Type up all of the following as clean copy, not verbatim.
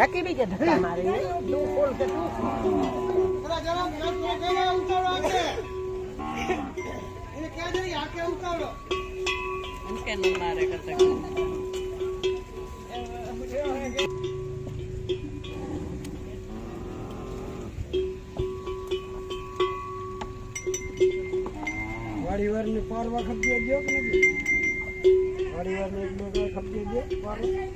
ढकी भी के धक्का मारे दो खोल के तू जरा जरा उतारो आके ये क्या जरी आके उतारो इनके न मारे करते વાડી વાર ને પારવા ખપી ગયો કે નથી વાડી વાર ને એક બે ખપી ગયો પારવા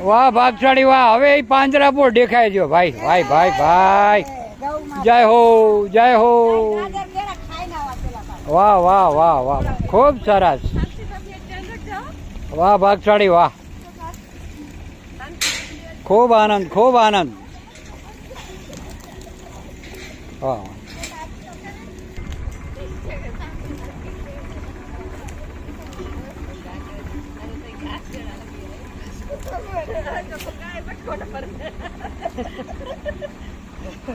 વાહ ભાગશાળી વાહ હવે પાંજરાપોળ દેખાય છે ભાઈ ભાઈ ભાઈ ભાઈ જય હો જય હો વાહ વાહ વાહ વાહ ખૂબ સરસ વાહ ભાગશાળી વાહ ખૂબ આનંદ વાહ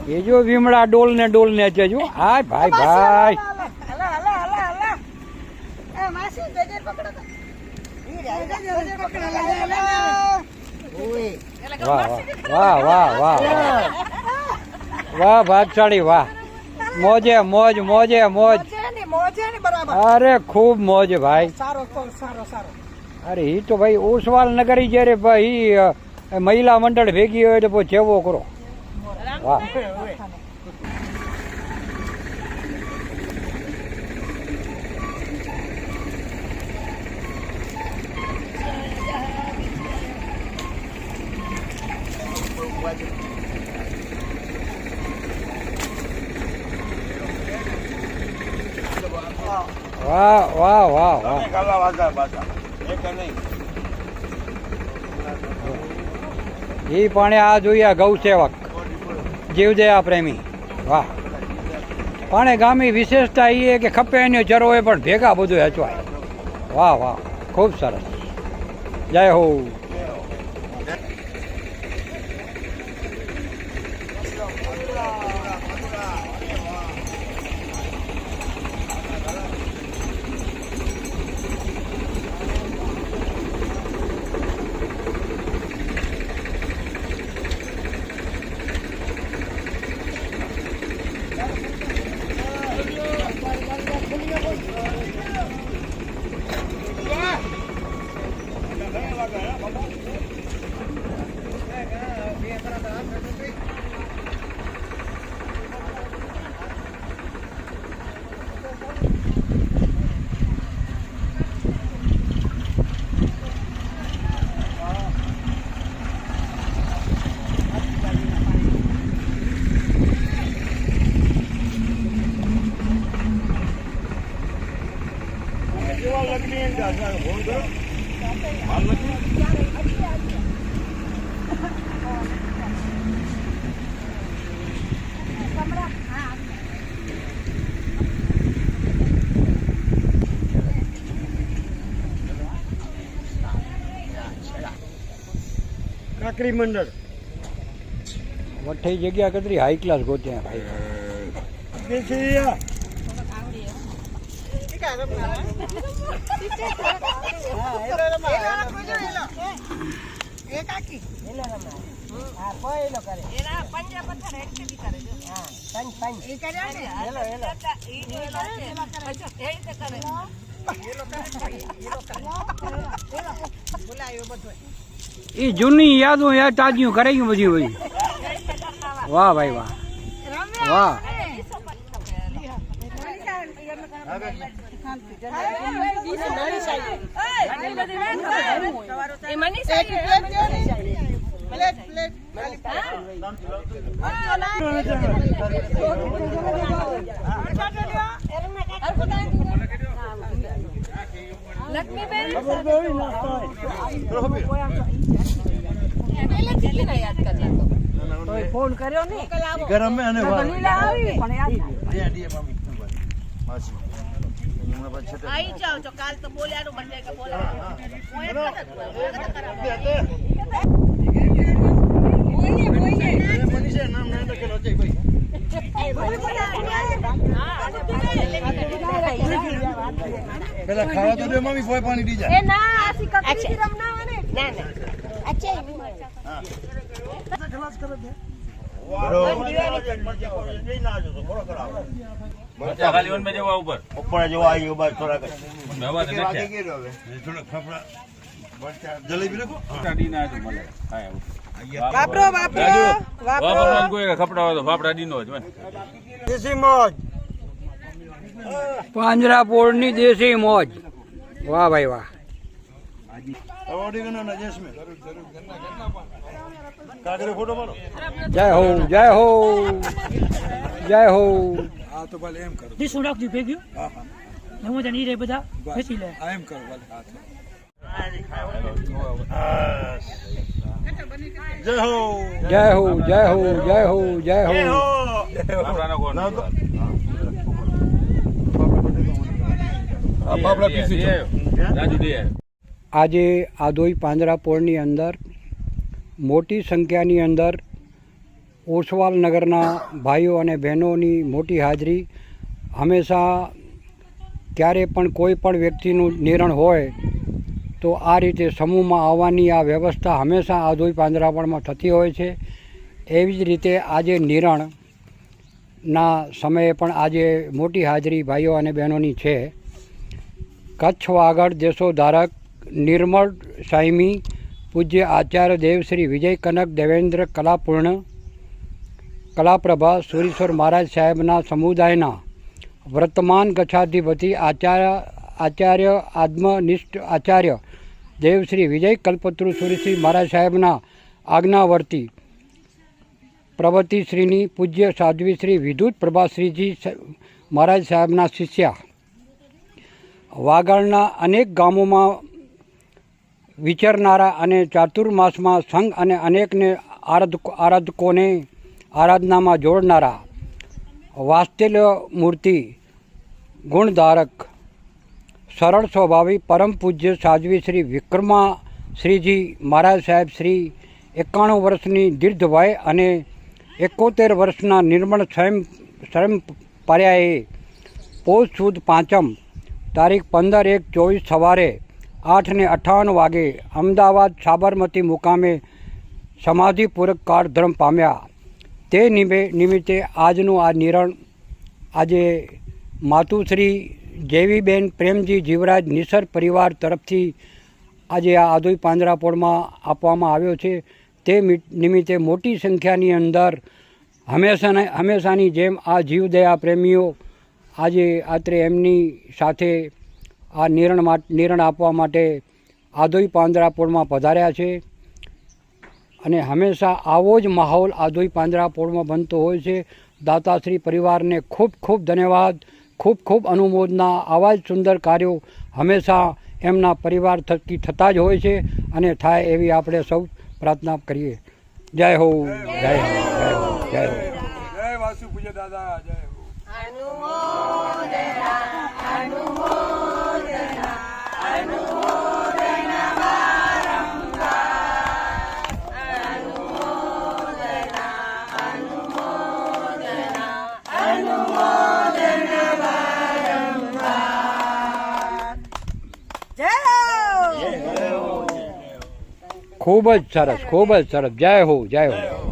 એ જો ભીમડા ડોલ ને છે જો હાય ભાઈ ભાઈ વાહ વાહ વાહ વાહ વાહ ભાગશાળી વાહ મોજે મોજ મોજે મોજ અરે ખૂબ મોજ ભાઈ અરે ઈ તો ભાઈ ઓસવાલ નગરી જયારે ભાઈ મહિલા મંડળ ભેગી હોય તો પછી જેવો કરો વાહ વાહ વાહ વાહ વાહ એ પણ આ જોયા ગૌ સેવક જીવદયા પ્રેમી વાહ પણ ગામની વિશેષતા એ કે ખપે એનો ચરો હોય પણ ભેગા બધું હચવાય વાહ વાહ ખૂબ સરસ જય હો કાકરી મંડળ વઠ્ઠી જગ્યા કતરી હાઈ ક્લાસ ગોત્યા ભાઈ એ જૂની યાદો યાદ તાજિયું કરાઈ બધી બધી. વાહ ભાઈ વાહ વાહ. ફોન કર્યો ને ગરમ અને આવી પણ યાદ आई जाओ जो काल तो बोले यार बन जाएगा बोला પેલા ખાવા તો દે મમ્મી કોઈ પાણી દી જાય ए ना ऐसी कभी रमना वाले ना ना अच्छा ખલાસ કરે દે खाली में जो ऊपर ઉપર જો આવી ગયો બસ થોડા मेवा दे આગે ગયો હવે થોડા ફફડા જલેબી રાખો डी ना जो मले हाय વાપરો વાપરો वापरन कोई कपड़ा हो तो फाफड़ा डी नो ज દેશી મોજ પાંજરાપોળની દેશી મોજ. વાહ ભાઈ વાહ. ઓડી ગનો ના જેસ મે કાગરે ફોટો પાડો જય હો જય હો જય હો. હા તો ભલે એમ કરો દીસું રાખજો ભેગ્યું હા હા નમો જાની રે બધા બેસી લે આ એમ કરો ભલે હા જય હો જય હો જય હો જય હો જય હો. फाफड़ा ना कोन બાપડા પીસી राजू दे આજે આધોઈ પાંજરાપોળની અંદર મોટી સંખ્યાની અંદર ઓસવાલ નગરના ભાઈઓ અને બહેનોની મોટી હાજરી. હંમેશા ક્યારે પણ કોઈ પણ વ્યક્તિનું નિરણ હોય તો આ રીતે સમૂહમાં આવવાની આ વ્યવસ્થા હંમેશા આધોઈ પાંજરાપોળમાં થતી હોય છે. એવી જ રીતે આજે નિરણના સમયે પણ આજે મોટી હાજરી ભાઈઓ અને બહેનોની છે. કચ્છ વાગડ દેશો ધારક નિર્મળ સાયમી પૂજ્ય આચાર્ય દેવ શ્રી વિજય કનક દેવેન્દ્ર કલાપૂર્ણ કલાપ્રભા સુરેશ્વર મહારાજ સાહેબના સમુદાયના વર્તમાન ગચ્છાધિપતિ આચાર્ય આત્મનિષ્ઠ આચાર્ય દેવ શ્રી વિજય કલ્પતરુ સુરેશ્રી મહારાજ સાહેબના આજ્ઞાવર્તી પ્રવૃત્તિશ્રીની પૂજ્ય સાધ્વી શ્રી વિદ્યુત પ્રભાશ્રીજી મહારાજ સાહેબના શિષ્યા વાગડના અનેક ગામોમાં વિચરનારા અને ચાતુર્માસમાં સંઘ અને અનેકને આરાધકોને આરાધનામાં જોડનારા વાત્સલ્ય મૂર્તિ ગુણધારક સરળ સ્વભાવી પરમ પૂજ્ય સાધ્વી શ્રી વિક્રમા શ્રીજી મહારાજ સાહેબ શ્રી 91 વર્ષની દીર્ઘ વય અને 71 વર્ષના નિર્મળ સ્વયં પાર્યાએ પોષ સુદ 5 તારીખ 15/1/24 સવારે 8:58 વાગે અમદાવાદ સાબરમતી મુકામે સમાધિપૂર્વક કાળધર્મ પામ્યા. તે નિમિત્તે આજનું આ નિરણ આજે માતુશ્રી જેવીબેન પ્રેમજી જીવરાજ નિસર પરિવાર તરફથી આજે આ આધોઈ પાંજરાપોળમાં આપવામાં આવ્યો છે. તે નિમિત્તે મોટી સંખ્યાની અંદર હંમેશાની જેમ આ જીવદયા પ્રેમીઓ આજે રાત્રે એમની સાથે આ નિરણ આપવા માટે આધોઈ પાંજરાપોળમાં પધાર્યા છે. અને હંમેશા આવો જ માહોલ આધોઈ પાંજરાપોળમાં બનતો હોય છે. દાતાશ્રી પરિવારને ખૂબ ખૂબ ધન્યવાદ, ખૂબ ખૂબ અનુમોદના. આવા જ સુંદર કાર્યો હંમેશા એમના પરિવાર થકી થતા જ હોય છે અને થાય એવી આપણે સૌ પ્રાર્થના કરીએ. જય હો જય હો જય હો જય હો. જય વાસુ પૂજ્ય દાદા જય હો. ખૂબ જ સરસ, ખૂબ જ સરસ. જય હો જય હો.